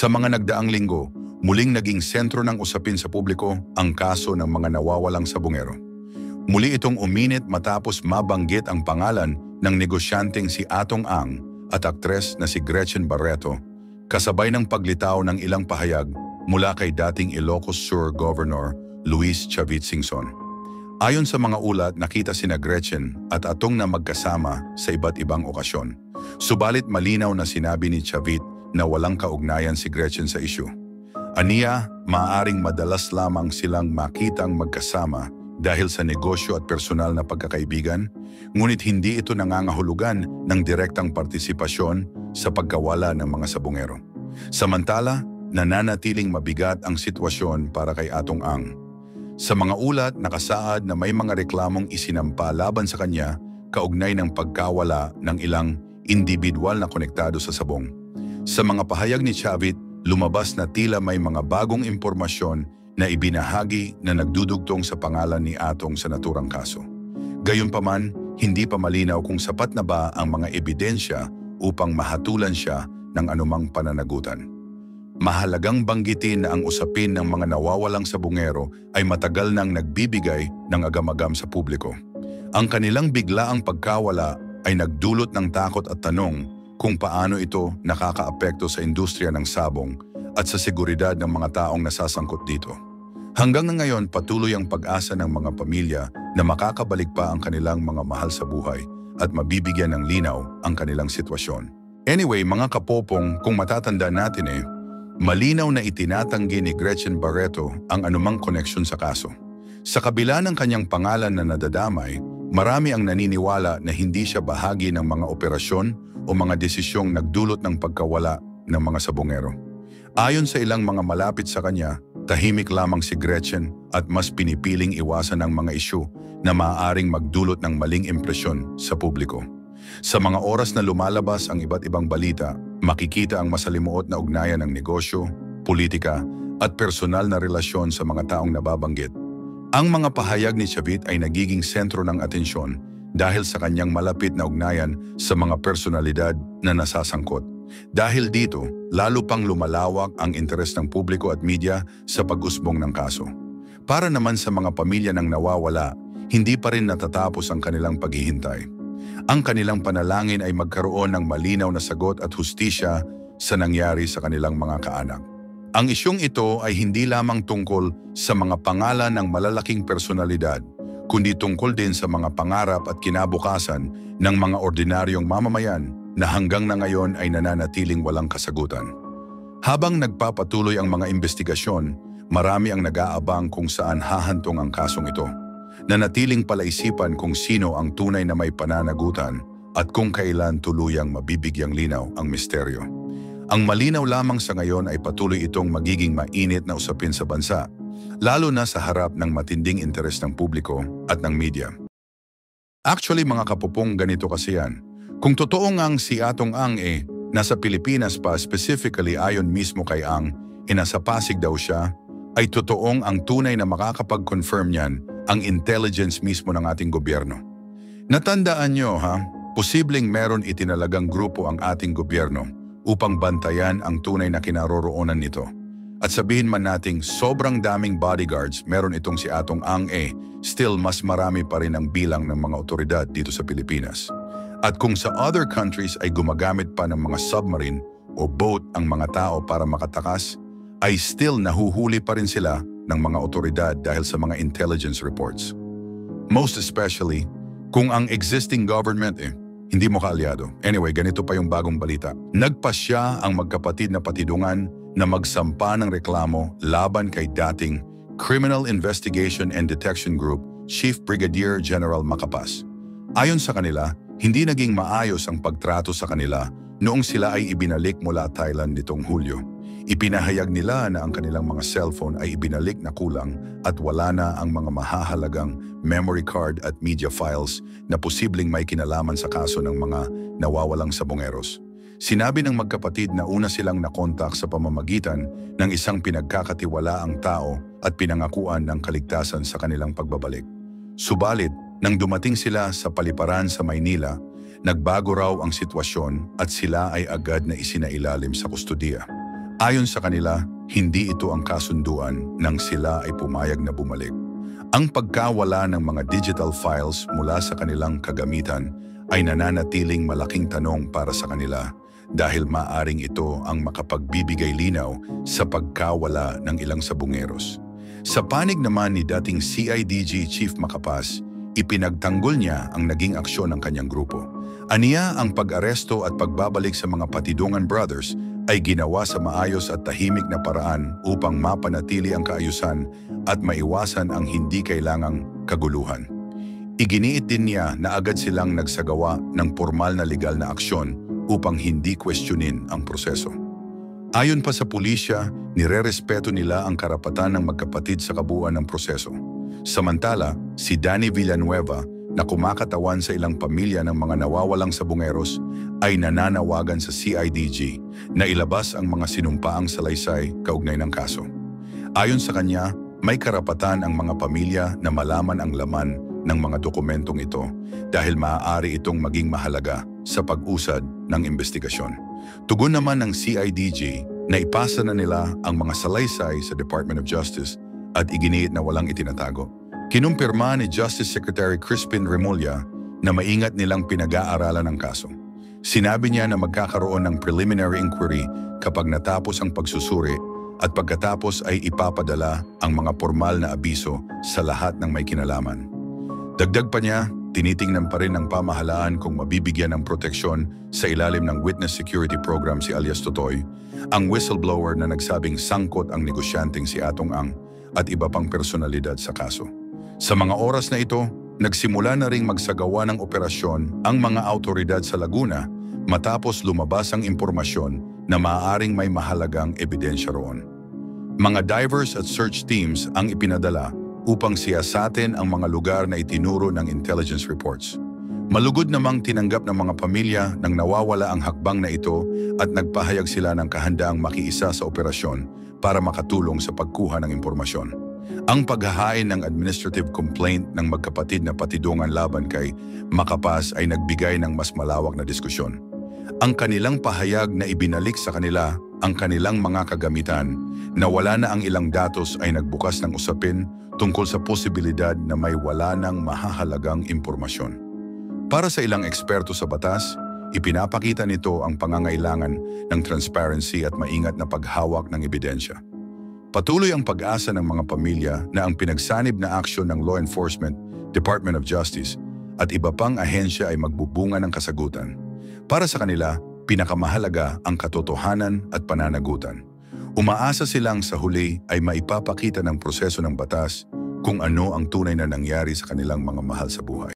Sa mga nagdaang linggo, muling naging sentro ng usapin sa publiko ang kaso ng mga nawawalang sabongero. Muli itong uminit matapos mabanggit ang pangalan ng negosyanteng si Atong Ang at aktres na si Gretchen Barreto, kasabay ng paglitaw ng ilang pahayag mula kay dating Ilocos Sur Governor Luis Chavit Singson. Ayon sa mga ulat, nakita sina Gretchen at Atong na magkasama sa iba't ibang okasyon. Subalit malinaw na sinabi ni Chavit na walang kaugnayan si Gretchen sa isyu. Aniya, maaaring madalas lamang silang makitang magkasama dahil sa negosyo at personal na pagkakaibigan, ngunit hindi ito nangangahulugan ng direktang partisipasyon sa pagkawala ng mga sabongero. Samantala, nananatiling mabigat ang sitwasyon para kay Atong Ang. Sa mga ulat, nakasaad na may mga reklamong isinampa laban sa kanya kaugnay ng pagkawala ng ilang individual na konektado sa sabong. Sa mga pahayag ni Chavit, lumabas na tila may mga bagong impormasyon na ibinahagi na nagdudugtong sa pangalan ni Atong sa naturang kaso. Gayunpaman, hindi pa malinaw kung sapat na ba ang mga ebidensya upang mahatulan siya ng anumang pananagutan. Mahalagang banggitin na ang usapin ng mga nawawalang sabongero ay matagal nang nagbibigay ng agam-agam sa publiko. Ang kanilang biglaang pagkawala ay nagdulot ng takot at tanong kung paano ito nakakaapekto sa industriya ng sabong at sa seguridad ng mga taong nasasangkot dito. Hanggang ngayon, patuloy ang pag-asa ng mga pamilya na makakabalik pa ang kanilang mga mahal sa buhay at mabibigyan ng linaw ang kanilang sitwasyon. Anyway, mga kapopong, kung matatanda natin malinaw na itinatanggi ni Gretchen Barreto ang anumang koneksyon sa kaso. Sa kabila ng kanyang pangalan na nadadamay, marami ang naniniwala na hindi siya bahagi ng mga operasyon o mga desisyong nagdulot ng pagkawala ng mga sabongero. Ayon sa ilang mga malapit sa kanya, tahimik lamang si Gretchen at mas pinipiling iwasan ang mga isyu na maaaring magdulot ng maling impresyon sa publiko. Sa mga oras na lumalabas ang iba't ibang balita, makikita ang masalimuot na ugnayan ng negosyo, politika at personal na relasyon sa mga taong nababanggit. Ang mga pahayag ni Chavit ay nagiging sentro ng atensyon dahil sa kanyang malapit na ugnayan sa mga personalidad na nasasangkot. Dahil dito, lalo pang lumalawak ang interes ng publiko at media sa pag-usbong ng kaso. Para naman sa mga pamilya ng nawawala, hindi pa rin natatapos ang kanilang paghihintay. Ang kanilang panalangin ay magkaroon ng malinaw na sagot at hustisya sa nangyari sa kanilang mga kaanak. Ang isyong ito ay hindi lamang tungkol sa mga pangalan ng malalaking personalidad, kundi tungkol din sa mga pangarap at kinabukasan ng mga ordinaryong mamamayan na hanggang na ngayon ay nananatiling walang kasagutan. Habang nagpapatuloy ang mga investigasyon, marami ang nag-aabang kung saan hahantong ang kasong ito. Nanatiling palaisipan kung sino ang tunay na may pananagutan at kung kailan tuluyang mabibigyang linaw ang misteryo. Ang malinaw lamang sa ngayon ay patuloy itong magiging mainit na usapin sa bansa, lalo na sa harap ng matinding interes ng publiko at ng media. Actually mga kapupong, ganito kasi yan. Kung totoo ngang si Atong Ang nasa Pilipinas pa, specifically ayon mismo kay Ang, nasa Pasig daw siya, ay totoong ang tunay na makakapag-confirm niyan ang intelligence mismo ng ating gobyerno. Natandaan nyo posibleng meron itinalagang grupo ang ating gobyerno upang bantayan ang tunay na kinaroroonan nito. At sabihin man nating sobrang daming bodyguards meron itong si Atong Ang still mas marami pa rin ang bilang ng mga otoridad dito sa Pilipinas. At kung sa other countries ay gumagamit pa ng mga submarine o boat ang mga tao para makatakas, ay still nahuhuli pa rin sila ng mga otoridad dahil sa mga intelligence reports. Most especially, kung ang existing government hindi mo kaalyado. Anyway, ganito pa yung bagong balita. Nagpasya ang magkapatid na patidungan na magsampa ng reklamo laban kay dating Criminal Investigation and Detection Group Chief Brigadier General Macapas. Ayon sa kanila, hindi naging maayos ang pagtrato sa kanila noong sila ay ibinalik mula Thailand nitong Hulyo. Ipinahayag nila na ang kanilang mga cellphone ay ibinalik na kulang at wala na ang mga mahahalagang memory card at media files na posibleng may kinalaman sa kaso ng mga nawawalang sabongeros. Sinabi ng magkapatid na una silang nakontak sa pamamagitan ng isang pinagkakatiwalaang tao at pinangakuan ng kaligtasan sa kanilang pagbabalik. Subalit, nang dumating sila sa paliparan sa Maynila, nagbago raw ang sitwasyon at sila ay agad na isinailalim sa kustudiya. Ayon sa kanila, hindi ito ang kasunduan nang sila ay pumayag na bumalik. Ang pagkawala ng mga digital files mula sa kanilang kagamitan ay nananatiling malaking tanong para sa kanila dahil maaring ito ang makapagbibigay linaw sa pagkawala ng ilang sabungeros. Sa panig naman ni dating CIDG Chief Macapas, ipinagtanggol niya ang naging aksyon ng kanyang grupo. Aniya ang pag-aresto at pagbabalik sa mga Patidungan Brothers ay ginawa sa maayos at tahimik na paraan upang mapanatili ang kaayusan at maiwasan ang hindi kailangang kaguluhan. Iginiit din niya na agad silang nagsagawa ng formal na legal na aksyon upang hindi questionin ang proseso. Ayon pa sa pulisya, nirerespeto nila ang karapatan ng magkapatid sa kabuuan ng proseso. Samantala, si Danny Villanueva na kumakatawan sa ilang pamilya ng mga nawawalang sabungeros ay nananawagan sa CIDG na ilabas ang mga sinumpaang salaysay kaugnay ng kaso. Ayon sa kanya, may karapatan ang mga pamilya na malaman ang laman ng mga dokumentong ito dahil maaari itong maging mahalaga sa pag-usad ng investigasyon. Tugon naman ng CIDG na ipasa na nila ang mga salaysay sa Department of Justice at iginiit na walang itinatago. Kinumpirma ni Justice Secretary Crispin Remulla na maingat nilang pinag-aaralan ang kaso. Sinabi niya na magkakaroon ng preliminary inquiry kapag natapos ang pagsusuri at pagkatapos ay ipapadala ang mga formal na abiso sa lahat ng may kinalaman. Dagdag pa niya, tinitingnan pa rin ng pamahalaan kung mabibigyan ng proteksyon sa ilalim ng Witness Security Program si alias Totoy, ang whistleblower na nagsabing sangkot ang negosyanteng si Atong Ang at iba pang personalidad sa kaso. Sa mga oras na ito, nagsimula na ring magsagawa ng operasyon ang mga autoridad sa Laguna matapos lumabas ang impormasyon na maaaring may mahalagang ebidensya roon. Mga divers at search teams ang ipinadala upang siyasatin ang mga lugar na itinuro ng intelligence reports. Malugod namang tinanggap ng mga pamilya nang nawawala ang hakbang na ito at nagpahayag sila ng kahandaang makiisa sa operasyon para makatulong sa pagkuha ng impormasyon. Ang paghahain ng administrative complaint ng magkapatid na Patidungan laban kay Macapas ay nagbigay ng mas malawak na diskusyon. Ang kanilang pahayag na ibinalik sa kanila ang kanilang mga kagamitan na wala na ang ilang datos ay nagbukas ng usapin tungkol sa posibilidad na may wala ng mahahalagang impormasyon. Para sa ilang eksperto sa batas, ipinapakita nito ang pangangailangan ng transparency at maingat na paghawak ng ebidensya. Patuloy ang pag-asa ng mga pamilya na ang pinagsanib na aksyon ng law enforcement, Department of Justice at iba pang ahensya ay magbubunga ng kasagutan. Para sa kanila, pinakamahalaga ang katotohanan at pananagutan. Umaasa silang sa huli ay maipapakita ng proseso ng batas kung ano ang tunay na nangyari sa kanilang mga mahal sa buhay.